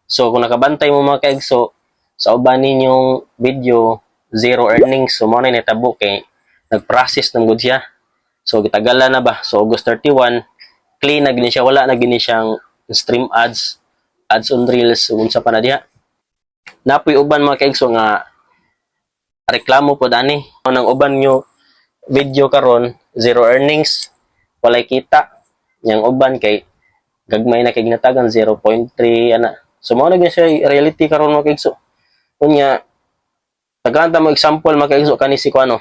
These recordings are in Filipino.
So kung nakabantay mo mga kaigso sa uban ninyong video, zero earnings. So mo na nitabo kay nag-process ng good siya. So gitagala na ba? So August 31, clean na gini siya, wala na gini siyang stream ads on reels unsa pa na diha. Napoy uban mga kaigso nga reklamo po dani nang uban nyo video karon zero earnings, walay kita. Yang uban kay gagmay na kay ginatagan 0.3 ana. So mao na gyud siya reality karon mga kaigso. Unya tagantang mo example mga kaigso kani si kuano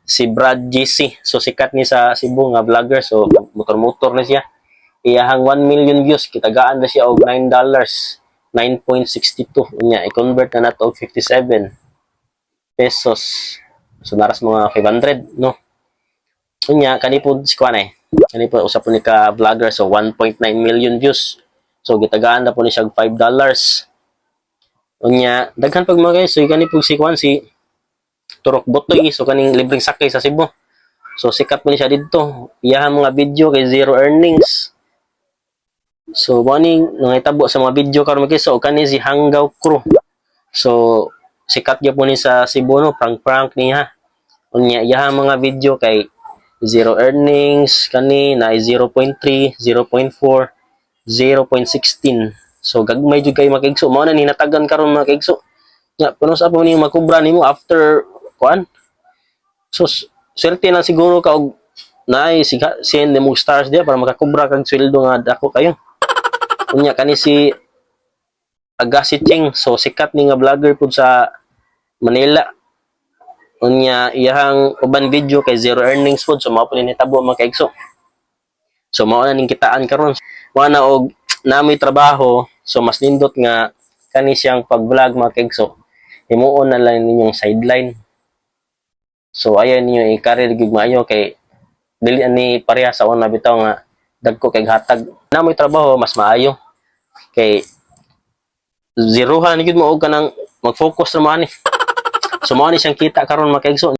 si Brad GC. So sikat ni sa Cebu nga vlogger, so motor-motor na siya. Iyahang 1 million views, kitagaan na siya og $9, 9.62. Unya i-convert na nato og 57 pesos. So naras mga 500, no. Unya kani po si kuan kani po usap po ni ka vlogger, so 1.9 million views. So gitagaan na po ni siya og $5. Unya daghan pag mga guys, so kani po si kuan si Turok Botoy, so kaning libreng sakay sa Cebu. So sikat po ni siya didto. Iyahang mga video kay zero earnings. So morning nangitabo sa mga video karon mga so kani si Hanggaw Crew. So sikat gyud po ni sa Cebu, no, prank niya. Unya iyahang mga video kay zero earnings kani na 0.3, 0.4, 0.16. So gagmay jud kay makigso, mao na ni natagan karon mga kaigso. Ya, kuno sa po ni makubra nimo after kuan. So swerte na siguro ka og naay send mo stars dia para makakubra kag sweldo nga dako kayo. Unya kani si Agassi Ching, so sikat ni nga vlogger pud sa Manila. Unya iyahang uban video kay zero earnings pud, so mao pud ni tabo mga kaigso. So mao na ning kitaan karon. Mao na og namoy trabaho, so mas nindot nga kani siyang pag-vlog mga kaigso. Himuon na lang ninyong sideline. So ayon ninyo i-career gig maayo kay dili ani pareha sa una bitaw nga dagko kay hatag. Namoy trabaho mas maayo kay zerohan gid mo og kanang mag-focus ra man ni. So mao ni siyang kita karon mga kaigso.